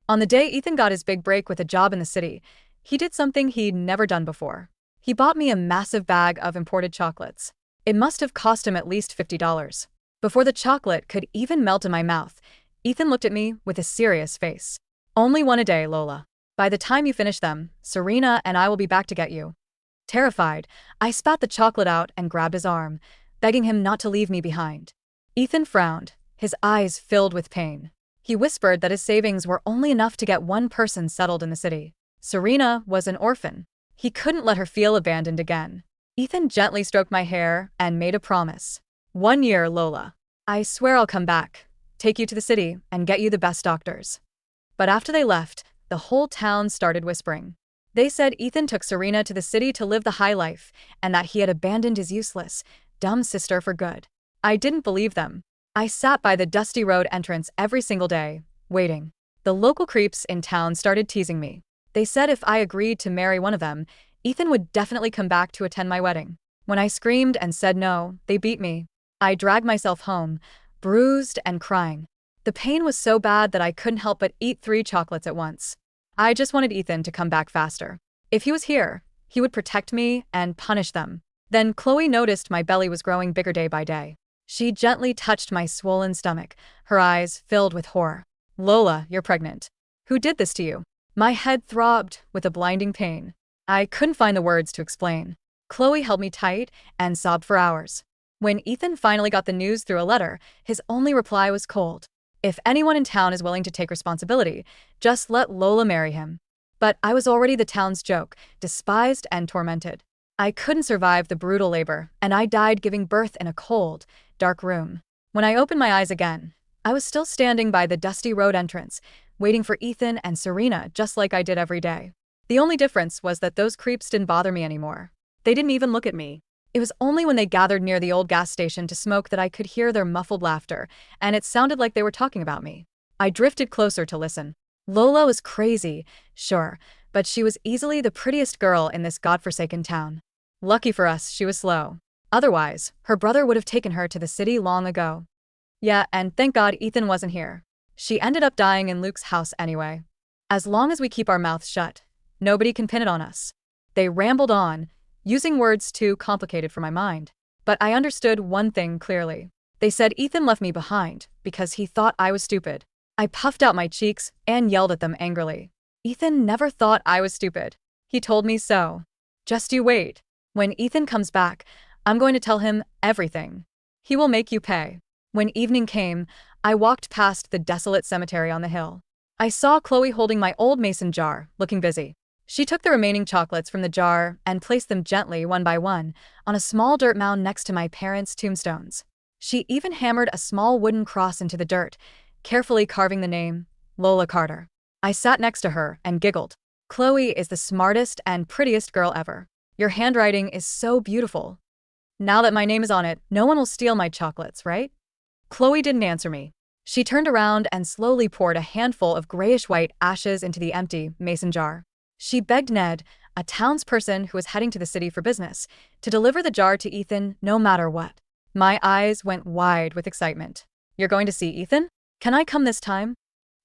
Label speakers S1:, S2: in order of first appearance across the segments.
S1: On the day Ethan got his big break with a job in the city, he did something he'd never done before. He bought me a massive bag of imported chocolates. It must have cost him at least $50. Before the chocolate could even melt in my mouth, Ethan looked at me with a serious face. "Only one a day, Lola. By the time you finish them, Serena and I will be back to get you." Terrified, I spat the chocolate out and grabbed his arm, begging him not to leave me behind. Ethan frowned, his eyes filled with pain. He whispered that his savings were only enough to get one person settled in the city. Serena was an orphan. He couldn't let her feel abandoned again. Ethan gently stroked my hair and made a promise. "1 year, Lola. I swear I'll come back, take you to the city, and get you the best doctors." But after they left, the whole town started whispering. They said Ethan took Serena to the city to live the high life, and that he had abandoned his useless, dumb sister for good. I didn't believe them. I sat by the dusty road entrance every single day, waiting. The local creeps in town started teasing me. They said if I agreed to marry one of them, Ethan would definitely come back to attend my wedding. When I screamed and said no, they beat me. I dragged myself home, bruised and crying. The pain was so bad that I couldn't help but eat 3 chocolates at once. I just wanted Ethan to come back faster. If he was here, he would protect me and punish them. Then Chloe noticed my belly was growing bigger day by day. She gently touched my swollen stomach, her eyes filled with horror. "Lola, you're pregnant. Who did this to you?" My head throbbed with a blinding pain. I couldn't find the words to explain. Chloe held me tight and sobbed for hours. When Ethan finally got the news through a letter, his only reply was cold. "If anyone in town is willing to take responsibility, just let Lola marry him." But I was already the town's joke, despised and tormented. I couldn't survive the brutal labor, and I died giving birth in a cold, dark room. When I opened my eyes again, I was still standing by the dusty road entrance, waiting for Ethan and Serena just like I did every day. The only difference was that those creeps didn't bother me anymore. They didn't even look at me. It was only when they gathered near the old gas station to smoke that I could hear their muffled laughter, and it sounded like they were talking about me. I drifted closer to listen. Lola was crazy, sure, but she was easily the prettiest girl in this godforsaken town. Lucky for us, she was slow. Otherwise, her brother would have taken her to the city long ago. Yeah, and thank God Ethan wasn't here. She ended up dying in Luke's house anyway. As long as we keep our mouths shut, nobody can pin it on us. They rambled on, using words too complicated for my mind. But I understood one thing clearly. They said Ethan left me behind because he thought I was stupid. I puffed out my cheeks and yelled at them angrily. Ethan never thought I was stupid. He told me so. Just you wait. When Ethan comes back, I'm going to tell him everything. He will make you pay. When evening came, I walked past the desolate cemetery on the hill. I saw Chloe holding my old mason jar, looking busy. She took the remaining chocolates from the jar and placed them gently, one by one, on a small dirt mound next to my parents' tombstones. She even hammered a small wooden cross into the dirt, carefully carving the name, Lola Carter. I sat next to her and giggled. "Chloe is the smartest and prettiest girl ever. Your handwriting is so beautiful. Now that my name is on it, no one will steal my chocolates, right?" Chloe didn't answer me. She turned around and slowly poured a handful of grayish-white ashes into the empty mason jar. She begged Ned, a townsperson who was heading to the city for business, to deliver the jar to Ethan no matter what. My eyes went wide with excitement. "You're going to see Ethan? Can I come this time?"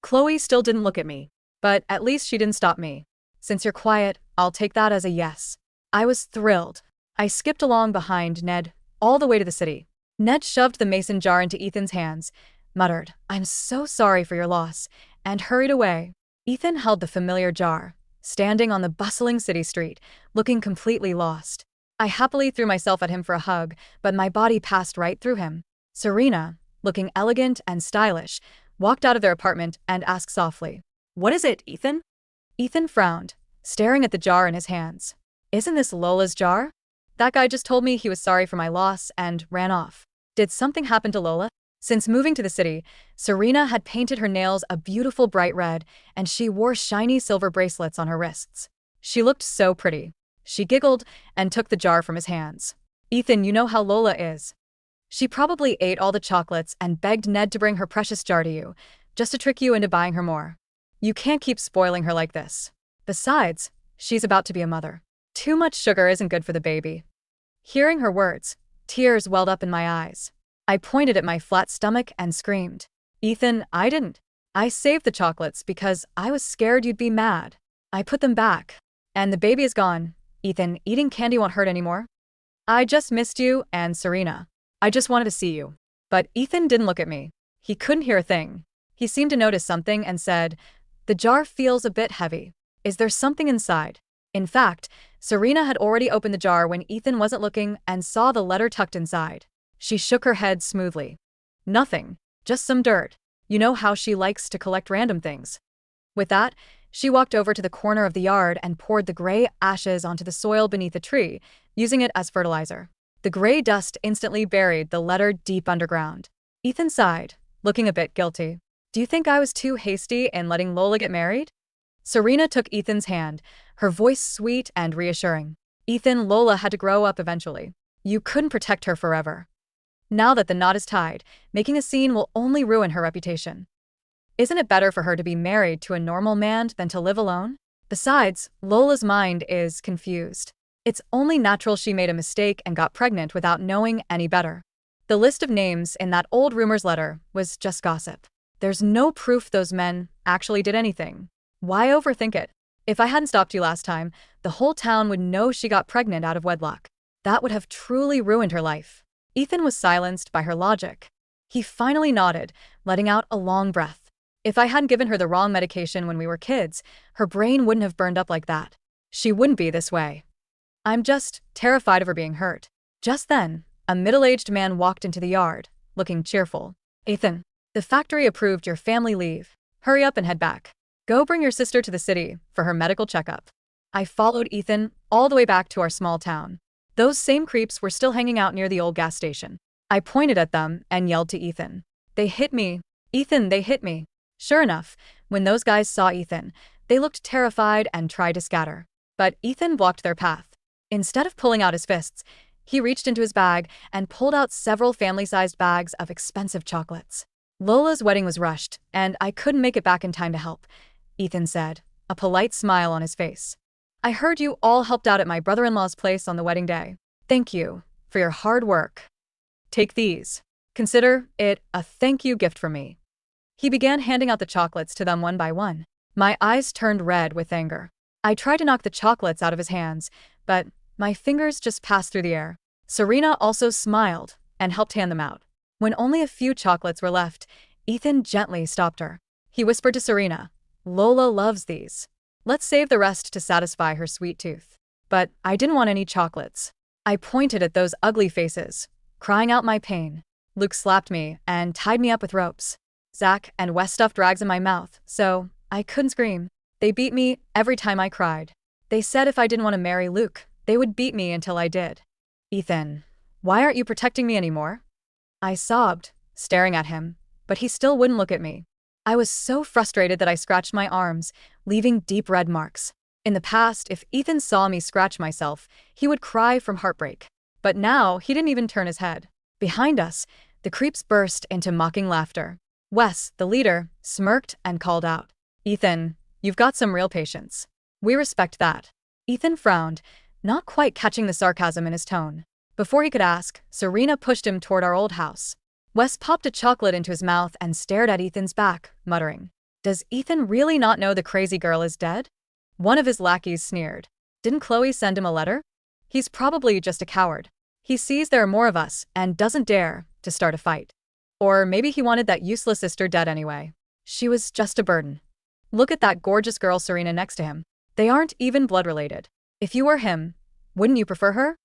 S1: Chloe still didn't look at me, but at least she didn't stop me. "Since you're quiet, I'll take that as a yes." I was thrilled. I skipped along behind Ned, all the way to the city. Ned shoved the mason jar into Ethan's hands, muttered, "I'm so sorry for your loss," and hurried away. Ethan held the familiar jar, standing on the bustling city street, looking completely lost. I happily threw myself at him for a hug, but my body passed right through him. Serena, looking elegant and stylish, walked out of their apartment and asked softly, "What is it, Ethan?" Ethan frowned, staring at the jar in his hands. "Isn't this Lola's jar? That guy just told me he was sorry for my loss and ran off. Did something happen to Lola?" Since moving to the city, Serena had painted her nails a beautiful bright red, and she wore shiny silver bracelets on her wrists. She looked so pretty. She giggled and took the jar from his hands. "Ethan, you know how Lola is. She probably ate all the chocolates and begged Ned to bring her precious jar to you, just to trick you into buying her more. You can't keep spoiling her like this. Besides, she's about to be a mother. Too much sugar isn't good for the baby." Hearing her words, tears welled up in my eyes. I pointed at my flat stomach and screamed, "Ethan, I didn't." I saved the chocolates because I was scared you'd be mad. I put them back. And the baby is gone. Ethan, eating candy won't hurt anymore. I just missed you and Serena. I just wanted to see you. But Ethan didn't look at me. He couldn't hear a thing. He seemed to notice something and said, "The jar feels a bit heavy. Is there something inside?" In fact, Serena had already opened the jar when Ethan wasn't looking and saw the letter tucked inside. She shook her head smoothly. "Nothing. Just some dirt. You know how she likes to collect random things." With that, she walked over to the corner of the yard and poured the gray ashes onto the soil beneath the tree, using it as fertilizer. The gray dust instantly buried the letter deep underground. Ethan sighed, looking a bit guilty. "Do you think I was too hasty in letting Lola get married?" Serena took Ethan's hand, her voice sweet and reassuring. "Ethan, Lola had to grow up eventually. You couldn't protect her forever. Now that the knot is tied, making a scene will only ruin her reputation. Isn't it better for her to be married to a normal man than to live alone? Besides, Lola's mind is confused. It's only natural she made a mistake and got pregnant without knowing any better." The list of names in that old rumors letter was just gossip. There's no proof those men actually did anything. Why overthink it? If I hadn't stopped you last time, the whole town would know she got pregnant out of wedlock. That would have truly ruined her life. Ethan was silenced by her logic. He finally nodded, letting out a long breath. If I hadn't given her the wrong medication when we were kids, her brain wouldn't have burned up like that. She wouldn't be this way. I'm just terrified of her being hurt. Just then, a middle-aged man walked into the yard, looking cheerful. "Ethan, the factory approved your family leave. Hurry up and head back. Go bring your sister to the city for her medical checkup." I followed Ethan all the way back to our small town. Those same creeps were still hanging out near the old gas station. I pointed at them and yelled to Ethan. "They hit me. Ethan, they hit me." Sure enough, when those guys saw Ethan, they looked terrified and tried to scatter. But Ethan blocked their path. Instead of pulling out his fists, he reached into his bag and pulled out several family-sized bags of expensive chocolates. "Lola's wedding was rushed, and I couldn't make it back in time to help," Ethan said, a polite smile on his face. "I heard you all helped out at my brother-in-law's place on the wedding day. Thank you for your hard work. Take these. Consider it a thank you gift from me." He began handing out the chocolates to them one by one. My eyes turned red with anger. I tried to knock the chocolates out of his hands, but my fingers just passed through the air. Serena also smiled and helped hand them out. When only a few chocolates were left, Ethan gently stopped her. He whispered to Serena, "Lola loves these. Let's save the rest to satisfy her sweet tooth." But I didn't want any chocolates. I pointed at those ugly faces, crying out my pain. Luke slapped me and tied me up with ropes. Zach and Wes stuffed rags in my mouth, so I couldn't scream. They beat me every time I cried. They said if I didn't want to marry Luke, they would beat me until I did. "Ethan, why aren't you protecting me anymore?" I sobbed, staring at him, but he still wouldn't look at me. I was so frustrated that I scratched my arms, leaving deep red marks. In the past, if Ethan saw me scratch myself, he would cry from heartbreak. But now, he didn't even turn his head. Behind us, the creeps burst into mocking laughter. Wes, the leader, smirked and called out, "Ethan, you've got some real patience. We respect that." Ethan frowned, not quite catching the sarcasm in his tone. Before he could ask, Serena pushed him toward our old house. Wes popped a chocolate into his mouth and stared at Ethan's back, muttering, "Does Ethan really not know the crazy girl is dead?" One of his lackeys sneered. "Didn't Chloe send him a letter? He's probably just a coward. He sees there are more of us and doesn't dare to start a fight. Or maybe he wanted that useless sister dead anyway. She was just a burden. Look at that gorgeous girl Serena next to him. They aren't even blood related. If you were him, wouldn't you prefer her?"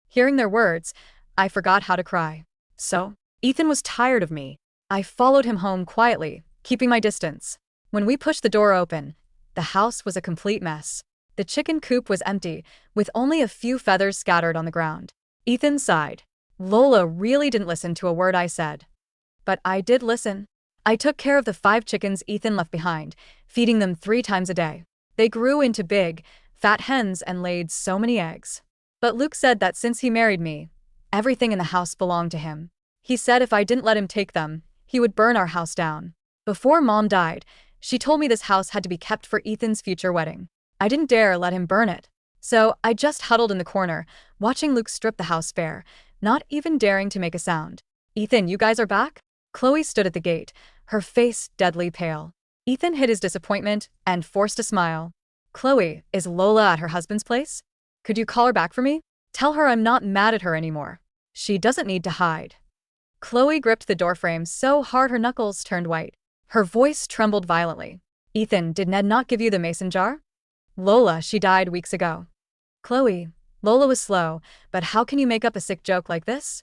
S1: Hearing their words, I forgot how to cry. So, Ethan was tired of me. I followed him home quietly, keeping my distance. When we pushed the door open, the house was a complete mess. The chicken coop was empty, with only a few feathers scattered on the ground. Ethan sighed. Lola really didn't listen to a word I said. But I did listen. I took care of the 5 chickens Ethan left behind, feeding them 3 times a day. They grew into big, fat hens and laid so many eggs. But Luke said that since he married me, everything in the house belonged to him. He said if I didn't let him take them, he would burn our house down. Before Mom died, she told me this house had to be kept for Ethan's future wedding. I didn't dare let him burn it. So I just huddled in the corner, watching Luke strip the house bare, not even daring to make a sound. "Ethan, you guys are back?" Chloe stood at the gate, her face deadly pale. Ethan hid his disappointment and forced a smile. Chloe, is Lola at her husband's place? Could you call her back for me? Tell her I'm not mad at her anymore. She doesn't need to hide. Chloe gripped the doorframe so hard her knuckles turned white. Her voice trembled violently. Ethan, did Ned not give you the mason jar? Lola, she died weeks ago. Chloe, Lola was slow, but how can you make up a sick joke like this?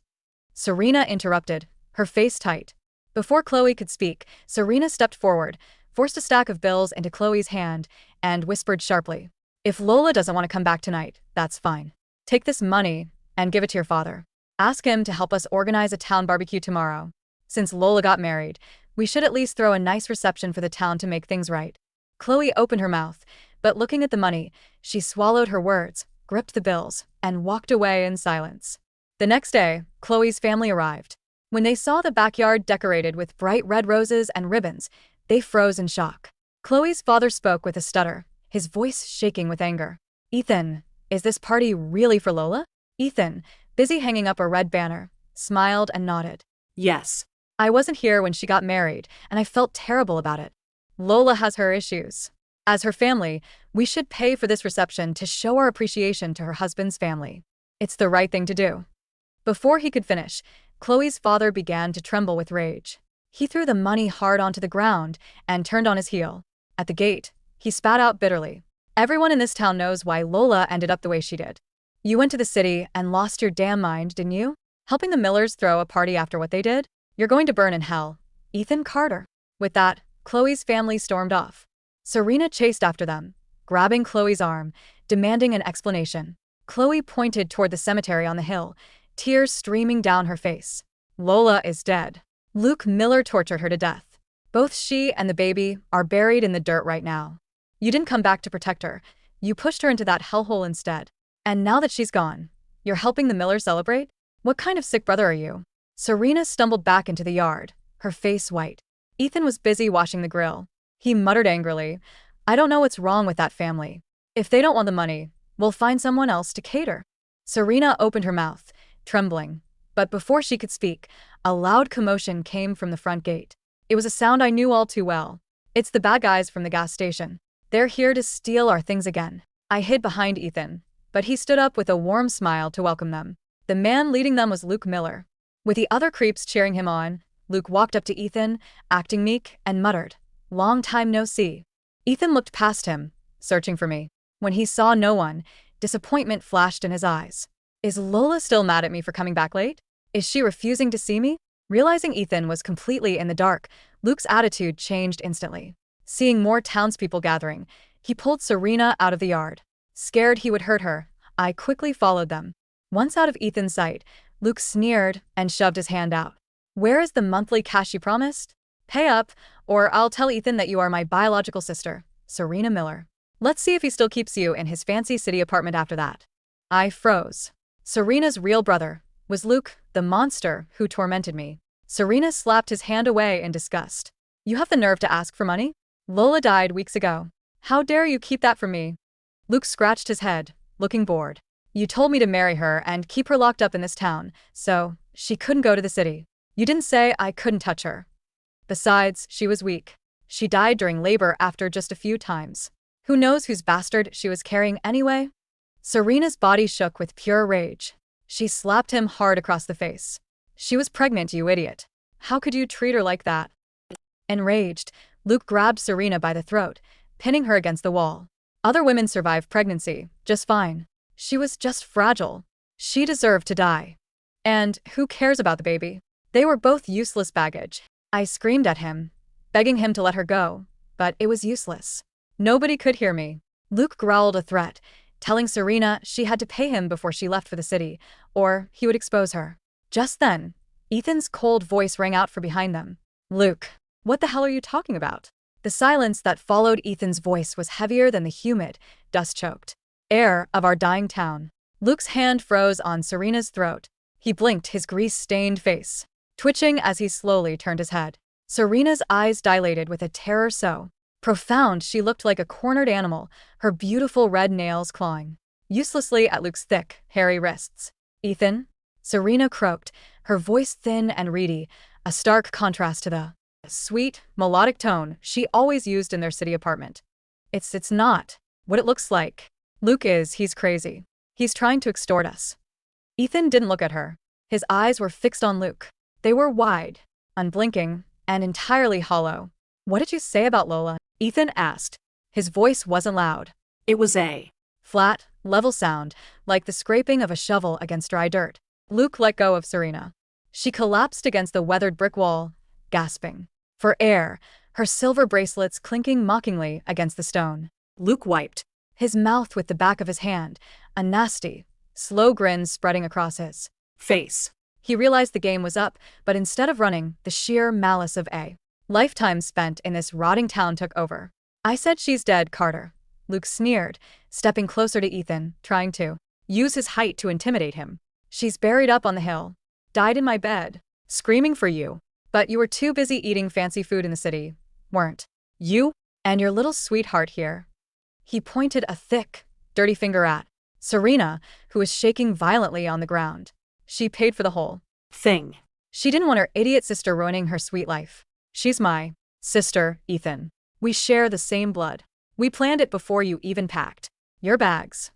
S1: Serena interrupted, her face tight. Before Chloe could speak, Serena stepped forward, forced a stack of bills into Chloe's hand, and whispered sharply, if Lola doesn't want to come back tonight, that's fine. Take this money and give it to your father. Ask him to help us organize a town barbecue tomorrow. Since Lola got married, we should at least throw a nice reception for the town to make things right. Chloe opened her mouth, but looking at the money, she swallowed her words, gripped the bills, and walked away in silence. The next day, Chloe's family arrived. When they saw the backyard decorated with bright red roses and ribbons, they froze in shock. Chloe's father spoke with a stutter, his voice shaking with anger. Ethan, is this party really for Lola? Ethan, busy hanging up a red banner, smiled and nodded. Yes. I wasn't here when she got married, and I felt terrible about it. Lola has her issues. As her family, we should pay for this reception to show our appreciation to her husband's family. It's the right thing to do. Before he could finish, Chloe's father began to tremble with rage. He threw the money hard onto the ground and turned on his heel. At the gate, he spat out bitterly. Everyone in this town knows why Lola ended up the way she did. You went to the city and lost your damn mind, didn't you? Helping the Millers throw a party after what they did? You're going to burn in hell. Ethan Carter. With that, Chloe's family stormed off. Serena chased after them, grabbing Chloe's arm, demanding an explanation. Chloe pointed toward the cemetery on the hill, tears streaming down her face. Lola is dead. Luke Miller tortured her to death. Both she and the baby are buried in the dirt right now. You didn't come back to protect her. You pushed her into that hellhole instead. And now that she's gone, you're helping the Millers celebrate? What kind of sick brother are you? Serena stumbled back into the yard, her face white. Ethan was busy washing the grill. He muttered angrily, I don't know what's wrong with that family. If they don't want the money, we'll find someone else to cater. Serena opened her mouth, trembling. But before she could speak, a loud commotion came from the front gate. It was a sound I knew all too well. It's the bad guys from the gas station. They're here to steal our things again. I hid behind Ethan, but he stood up with a warm smile to welcome them. The man leading them was Luke Miller. With the other creeps cheering him on, Luke walked up to Ethan, acting meek, and muttered, Long time no see. Ethan looked past him, searching for me. When he saw no one, disappointment flashed in his eyes. Is Lola still mad at me for coming back late? Is she refusing to see me? Realizing Ethan was completely in the dark, Luke's attitude changed instantly. Seeing more townspeople gathering, he pulled Serena out of the yard. Scared he would hurt her, I quickly followed them. Once out of Ethan's sight, Luke sneered and shoved his hand out. Where is the monthly cash you promised? Pay up, or I'll tell Ethan that you are my biological sister, Serena Miller. Let's see if he still keeps you in his fancy city apartment after that. I froze. Serena's real brother was Luke, the monster who tormented me. Serena slapped his hand away in disgust. You have the nerve to ask for money? Lola died weeks ago. How dare you keep that from me? Luke scratched his head, looking bored. You told me to marry her and keep her locked up in this town, so she couldn't go to the city. You didn't say I couldn't touch her. Besides, she was weak. She died during labor after just a few times. Who knows whose bastard she was carrying anyway? Serena's body shook with pure rage. She slapped him hard across the face. She was pregnant, you idiot. How could you treat her like that? Enraged, Luke grabbed Serena by the throat, pinning her against the wall. Other women survive pregnancy, just fine. She was just fragile. She deserved to die. And who cares about the baby? They were both useless baggage. I screamed at him, begging him to let her go, but it was useless. Nobody could hear me. Luke growled a threat, telling Serena she had to pay him before she left for the city, or he would expose her. Just then, Ethan's cold voice rang out from behind them. Luke, what the hell are you talking about? The silence that followed Ethan's voice was heavier than the humid, dust-choked air of our dying town. Luke's hand froze on Serena's throat. He blinked, his grease-stained face twitching as he slowly turned his head. Serena's eyes dilated with a terror so profound she looked like a cornered animal, her beautiful red nails clawing uselessly at Luke's thick, hairy wrists. Ethan? Serena croaked, her voice thin and reedy, a stark contrast to the A sweet, melodic tone she always used in their city apartment. It's not what it looks like. He's crazy. He's trying to extort us. Ethan didn't look at her. His eyes were fixed on Luke. They were wide, unblinking, and entirely hollow. What did you say about Lola? Ethan asked. His voice wasn't loud.
S2: It was a
S1: flat, level sound, like the scraping of a shovel against dry dirt. Luke let go of Serena. She collapsed against the weathered brick wall, gasping for air, her silver bracelets clinking mockingly against the stone.
S2: Luke wiped
S1: his mouth with the back of his hand, a nasty, slow grin spreading across his
S2: face.
S1: He realized the game was up, but instead of running, the sheer malice of a lifetime spent in this rotting town took over. I said she's dead, Carter. Luke sneered, stepping closer to Ethan, trying to use his height to intimidate him. She's buried up on the hill. Died in my bed. Screaming for you. But you were too busy eating fancy food in the city, weren't you? And your little sweetheart here. He pointed a thick, dirty finger at Serena, who was shaking violently on the ground. She paid for the whole
S2: thing.
S1: She didn't want her idiot sister ruining her sweet life. She's my sister, Ethan. We share the same blood. We planned it before you even packed your bags.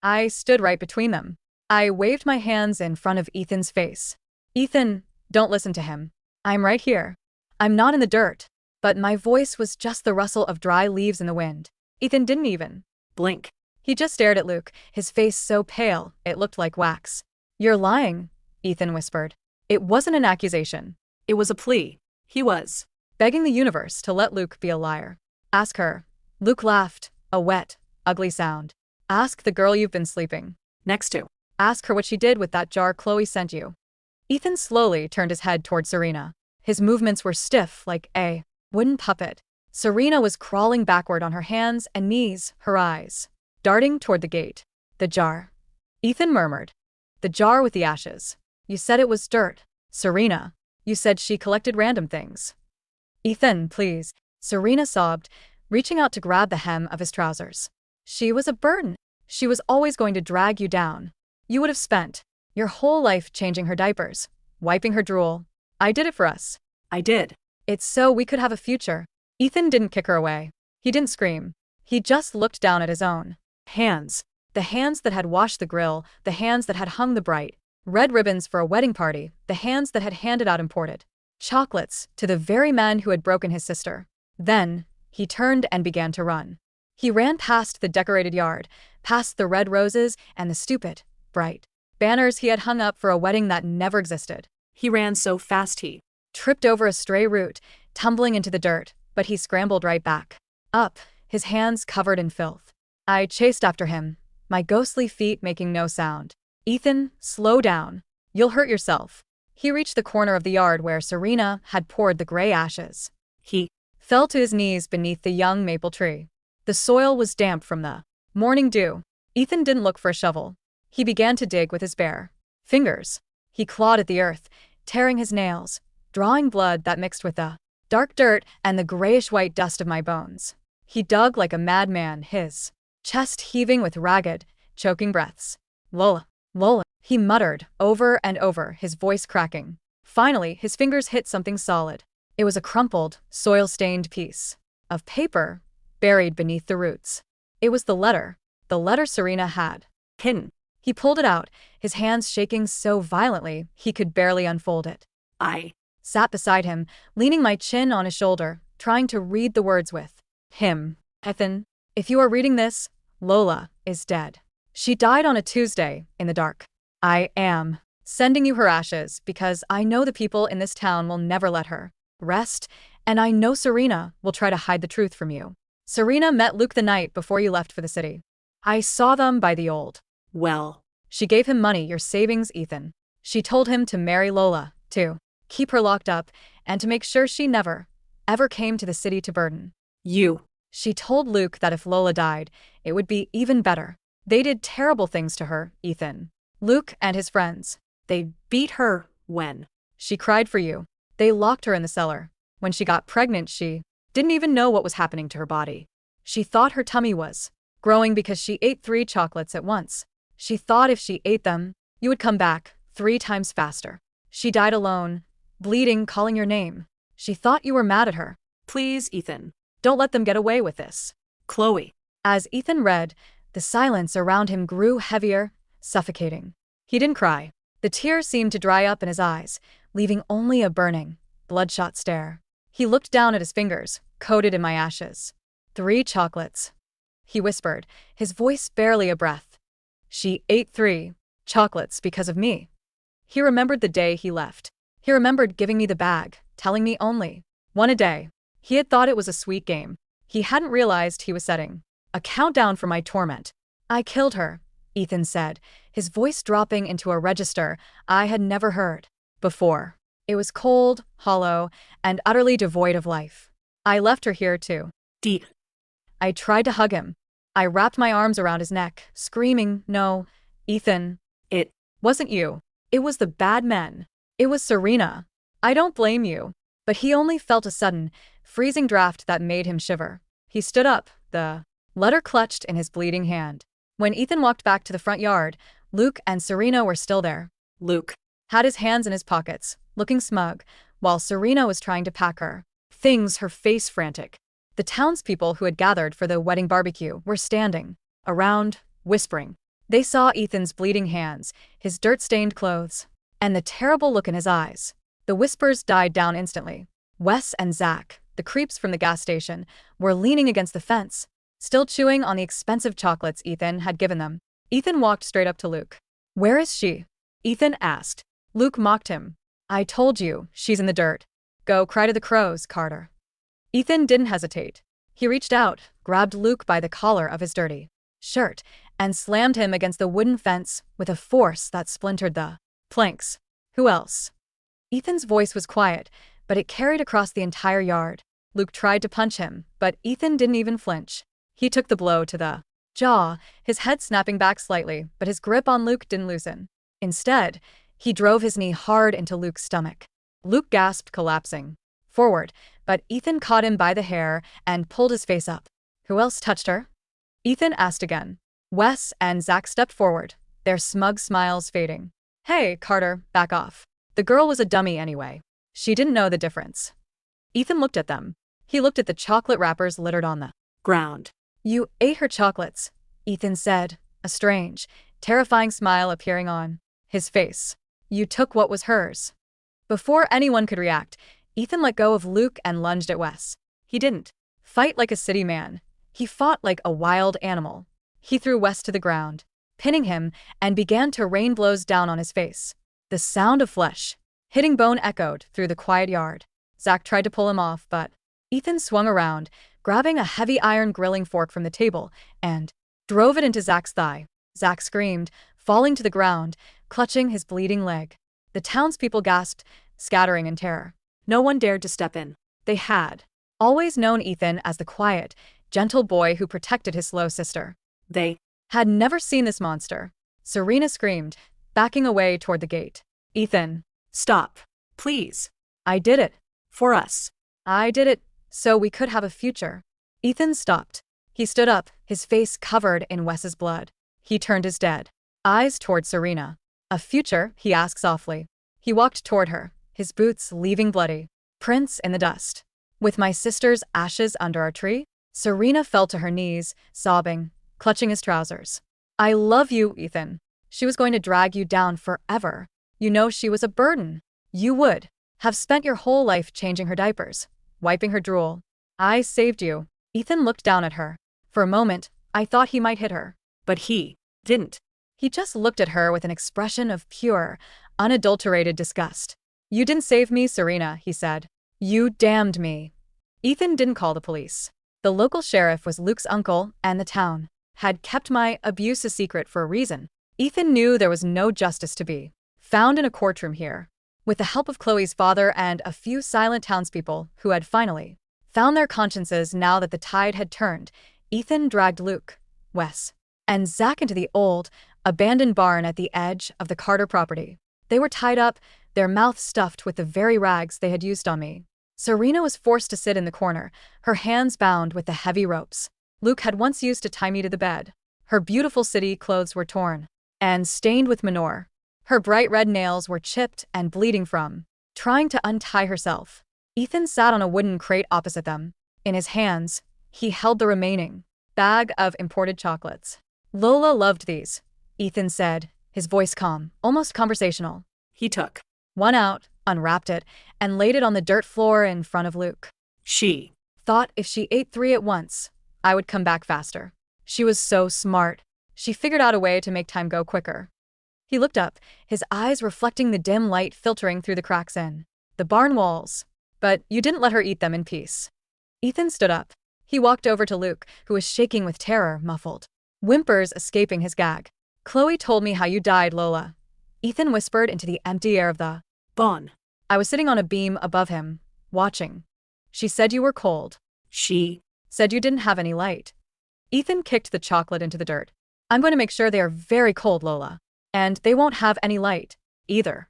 S1: I stood right between them. I waved my hands in front of Ethan's face. Ethan, don't listen to him. I'm right here. I'm not in the dirt. But my voice was just the rustle of dry leaves in the wind. Ethan didn't even
S2: blink.
S1: He just stared at Luke, his face so pale it looked like wax. You're lying, Ethan whispered. It wasn't an accusation.
S2: It was a plea. He was
S1: begging the universe to let Luke be a liar. Ask her. Luke laughed, a wet, ugly sound. Ask the girl you've been sleeping
S2: next to.
S1: Ask her what she did with that jar Chloe sent you. Ethan slowly turned his head toward Serena. His movements were stiff like a wooden puppet. Serena was crawling backward on her hands and knees, her eyes darting toward the gate. The jar. Ethan murmured. The jar with the ashes. You said it was dirt. Serena. You said she collected random things. Ethan, please. Serena sobbed, reaching out to grab the hem of his trousers. She was a burden. She was always going to drag you down. You would have spent your whole life changing her diapers, wiping her drool. I did it for us.
S2: I did.
S1: It's so we could have a future. Ethan didn't kick her away. He didn't scream. He just looked down at his own hands. The hands that had washed the grill, the hands that had hung the bright red ribbons for a wedding party, the hands that had handed out imported chocolates to the very man who had broken his sister. Then, he turned and began to run. He ran past the decorated yard, past the red roses and the stupid, bright banners he had hung up for a wedding that never existed.
S2: He ran so fast he
S1: tripped over a stray root, tumbling into the dirt, but he scrambled right back up, his hands covered in filth. I chased after him, my ghostly feet making no sound. Ethan, slow down. You'll hurt yourself. He reached the corner of the yard where Serena had poured the gray ashes. He fell to his knees beneath the young maple tree. The soil was damp from the morning dew. Ethan didn't look for a shovel. He began to dig with his bare fingers. He clawed at the earth, tearing his nails, drawing blood that mixed with the dark dirt and the grayish-white dust of my bones. He dug like a madman, his chest heaving with ragged, choking breaths. Lola, Lola, he muttered, over and over, his voice cracking. Finally, his fingers hit something solid. It was a crumpled, soil-stained piece of paper buried beneath the roots. It was the letter Serena had hidden. He pulled it out, his hands shaking so violently he could barely unfold it. I sat beside him, leaning my chin on his shoulder, trying to read the words with him. Ethan, if you are reading this, Lola is dead. She died on a Tuesday, in the dark. I am sending you her ashes because I know the people in this town will never let her rest, and I know Serena will try to hide the truth from you. Serena met Luke the night before you left for the city. I saw them by the old well. She gave him money, your savings, Ethan. She told him to marry Lola, to keep her locked up, and to make sure she never, ever came to the city to burden you. She told Luke that if Lola died, it would be even better. They did terrible things to her, Ethan. Luke and his friends. They beat her when she cried for you. They locked her in the cellar. When she got pregnant, she didn't even know what was happening to her body. She thought her tummy was growing because she ate 3 chocolates at once. She thought if she ate them, you would come back 3 times faster. She died alone, bleeding, calling your name. She thought you were mad at her.
S2: Please, Ethan.
S1: Don't let them get away with this.
S2: Chloe.
S1: As Ethan read, the silence around him grew heavier, suffocating. He didn't cry. The tears seemed to dry up in his eyes, leaving only a burning, bloodshot stare. He looked down at his fingers, coated in my ashes. 3 chocolates, he whispered, his voice barely a breath. She ate 3 chocolates because of me. He remembered the day he left. He remembered giving me the bag, telling me only 1 a day. He had thought it was a sweet game. He hadn't realized he was setting a countdown for my torment. I killed her, Ethan said, his voice dropping into a register I had never heard before. It was cold, hollow, and utterly devoid of life. I left her here too.
S2: Deep.
S1: I tried to hug him. I wrapped my arms around his neck, screaming, "No, Ethan.
S2: It
S1: wasn't you. It was the bad men. It was Serena. I don't blame you." But he only felt a sudden, freezing draft that made him shiver. He stood up, the letter clutched in his bleeding hand. When Ethan walked back to the front yard, Luke and Serena were still there.
S2: Luke
S1: had his hands in his pockets, looking smug, while Serena was trying to pack her things, her face frantic. The townspeople who had gathered for the wedding barbecue were standing around, whispering. They saw Ethan's bleeding hands, his dirt-stained clothes, and the terrible look in his eyes. The whispers died down instantly. Wes and Zach, the creeps from the gas station, were leaning against the fence, still chewing on the expensive chocolates Ethan had given them. Ethan walked straight up to Luke. "Where is she?" Ethan asked. Luke mocked him. "I told you, she's in the dirt. Go cry to the crows, Carter." Ethan didn't hesitate. He reached out, grabbed Luke by the collar of his dirty shirt, and slammed him against the wooden fence with a force that splintered the planks. "Who else?" Ethan's voice was quiet, but it carried across the entire yard. Luke tried to punch him, but Ethan didn't even flinch. He took the blow to the jaw, his head snapping back slightly, but his grip on Luke didn't loosen. Instead, he drove his knee hard into Luke's stomach. Luke gasped, collapsing forward, but Ethan caught him by the hair and pulled his face up. "Who else touched her?" Ethan asked again. Wes and Zach stepped forward, their smug smiles fading. "Hey, Carter, back off. The girl was a dummy anyway. She didn't know the difference." Ethan looked at them. He looked at the chocolate wrappers littered on the
S2: ground.
S1: "You ate her chocolates," Ethan said, a strange, terrifying smile appearing on his face. "You took what was hers." Before anyone could react, Ethan let go of Luke and lunged at Wes. He didn't fight like a city man. He fought like a wild animal. He threw Wes to the ground, pinning him, and began to rain blows down on his face. The sound of flesh hitting bone echoed through the quiet yard. Zach tried to pull him off, but Ethan swung around, grabbing a heavy iron grilling fork from the table, and drove it into Zach's thigh. Zach screamed, falling to the ground, clutching his bleeding leg. The townspeople gasped, scattering in terror. No one dared to step in. They had always known Ethan as the quiet, gentle boy who protected his slow sister. They had never seen this monster. Serena screamed, backing away toward the gate. "Ethan,
S2: Stop. Please.
S1: I did it.
S2: For us.
S1: I did it, so we could have a future." Ethan stopped. He stood up, his face covered in Wes's blood. He turned his dead eyes toward Serena. "A future?" he asked softly. He walked toward her, his boots leaving bloody prints in the dust. "With my sister's ashes under our tree?" Serena fell to her knees, sobbing, clutching his trousers. "I love you, Ethan. She was going to drag you down forever. You know she was a burden. You would have spent your whole life changing her diapers, wiping her drool. I saved you." Ethan looked down at her. For a moment, I thought he might hit her. But he didn't. He just looked at her with an expression of pure, unadulterated disgust. "You didn't save me, Serena," he said. "You damned me." Ethan didn't call the police. The local sheriff was Luke's uncle, and the town had kept my abuse a secret for a reason. Ethan knew there was no justice to be found in a courtroom here. With the help of Chloe's father and a few silent townspeople who had finally found their consciences now that the tide had turned, Ethan dragged Luke, Wes, and Zach into the old, abandoned barn at the edge of the Carter property. They were tied up, their mouths stuffed with the very rags they had used on me. Serena was forced to sit in the corner, her hands bound with the heavy ropes Luke had once used to tie me to the bed. Her beautiful city clothes were torn and stained with manure. Her bright red nails were chipped and bleeding from trying to untie herself. Ethan sat on a wooden crate opposite them. In his hands, he held the remaining bag of imported chocolates. Lola loved these, Ethan said, his voice calm, almost conversational.
S2: He took
S1: One out, unwrapped it, and laid it on the dirt floor in front of Luke.
S2: She
S1: Thought if she ate 3 at once, I would come back faster. She was so smart. She figured out a way to make time go quicker. He looked up, his eyes reflecting the dim light filtering through the cracks in the barn walls. But you didn't let her eat them in peace. Ethan stood up. He walked over to Luke, who was shaking with terror, muffled whimpers escaping his gag. Chloe told me how you died, Lola. Ethan whispered into the empty air of the
S2: barn.
S1: I was sitting on a beam above him, watching. She said you were cold.
S2: She
S1: Said you didn't have any light. Ethan kicked the chocolate into the dirt. I'm going to make sure they are very cold, Lola. And they won't have any light, either.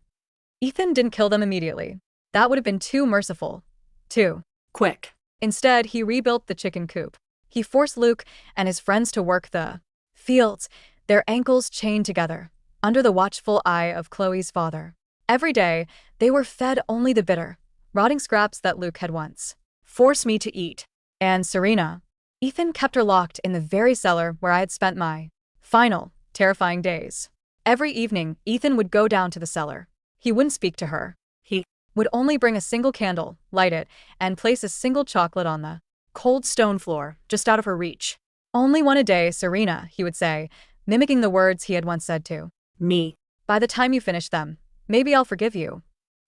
S1: Ethan didn't kill them immediately. That would have been too merciful. Too
S2: quick.
S1: Instead, he rebuilt the chicken coop. He forced Luke and his friends to work the fields, their ankles chained together, under the watchful eye of Chloe's father. Every day, they were fed only the bitter, rotting scraps that Luke had once forced me to eat. And Serena. Ethan kept her locked in the very cellar where I had spent my final, terrifying days. Every evening, Ethan would go down to the cellar. He wouldn't speak to her. He would only bring a single candle, light it, and place a single chocolate on the cold stone floor, just out of her reach. Only one a day, Serena, he would say, mimicking the words he had once said to
S2: Me.
S1: By the time you finish them, maybe I'll forgive you.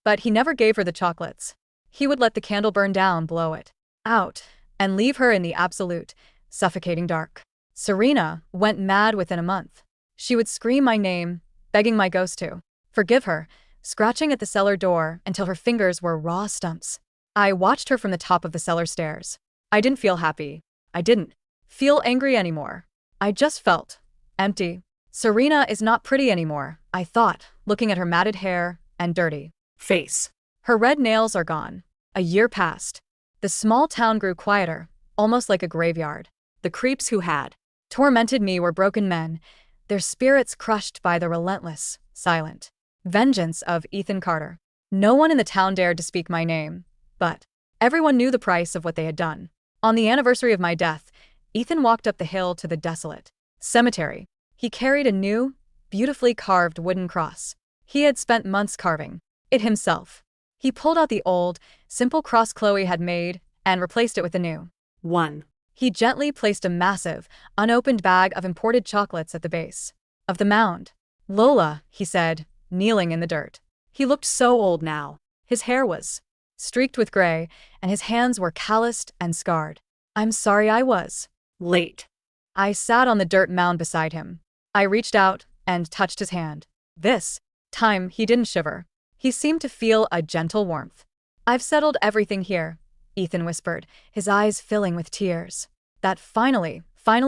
S1: But he never gave her the chocolates. He would let the candle burn down, blow it out, and leave her in the absolute, suffocating dark. Serena went mad within a month. She would scream my name, begging my ghost to forgive her, scratching at the cellar door until her fingers were raw stumps. I watched her from the top of the cellar stairs. I didn't feel happy. I didn't feel angry anymore. I just felt empty. Serena is not pretty anymore, I thought, looking at her matted hair and dirty
S2: Face.
S1: her red nails are gone. A year passed. The small town grew quieter, almost like a graveyard.
S2: The creeps who had
S1: Tormented me were broken men, their spirits crushed by the relentless, silent vengeance of Ethan Carter. No one in the town dared to speak my name, but everyone knew the price of what they had done. On the anniversary of my death, Ethan walked up the hill to the desolate cemetery. He carried a new, beautifully carved wooden cross. He had spent months carving it himself. He pulled out the old, simple cross Chloe had made and replaced it with a new
S2: one.
S1: He gently placed a massive, unopened bag of imported chocolates at the base of the mound. Lola, he said, kneeling in the dirt. He looked so old now. His hair was streaked with gray, and his hands were calloused and scarred. I'm sorry I was
S2: Late.
S1: I sat on the dirt mound beside him. I reached out and touched his hand. This time, he didn't shiver. He seemed to feel a gentle warmth. I've settled everything here, Ethan whispered, his eyes filling with tears that finally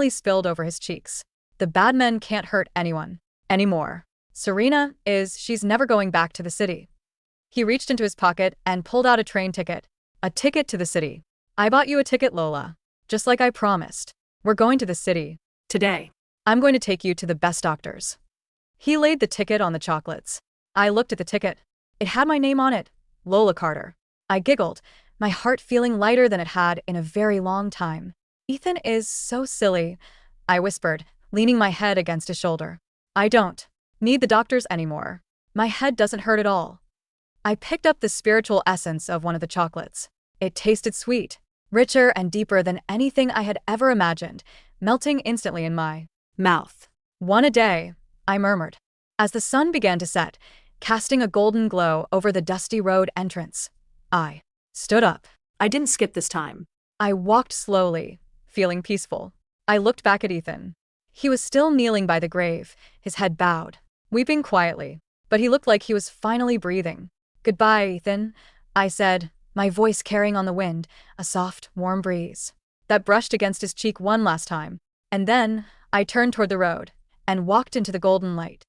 S1: spilled over his cheeks. The bad men can't hurt anyone anymore. She's never going back to the city. He reached into his pocket and pulled out a train ticket. A ticket to the city. I bought you a ticket, Lola. Just like I promised. We're going to the city.
S2: Today.
S1: I'm going to take you to the best doctors. He laid the ticket on the chocolates. I looked at the ticket. It had my name on it, Lola Carter. I giggled, my heart feeling lighter than it had in a very long time. Ethan is so silly, I whispered, leaning my head against his shoulder. I don't need the doctors anymore. My head doesn't hurt at all. I picked up the spiritual essence of one of the chocolates. It tasted sweet, richer and deeper than anything I had ever imagined, melting instantly in my
S2: Mouth.
S1: One a day, I murmured. As the sun began to set, casting a golden glow over the dusty road entrance, I stood up.
S2: I didn't skip this time.
S1: I walked slowly, feeling peaceful. I looked back at Ethan. He was still kneeling by the grave, his head bowed, weeping quietly, but he looked like he was finally breathing. Goodbye, Ethan, I said, my voice carrying on the wind, a soft, warm breeze that brushed against his cheek one last time. And then, I turned toward the road and walked into the golden light.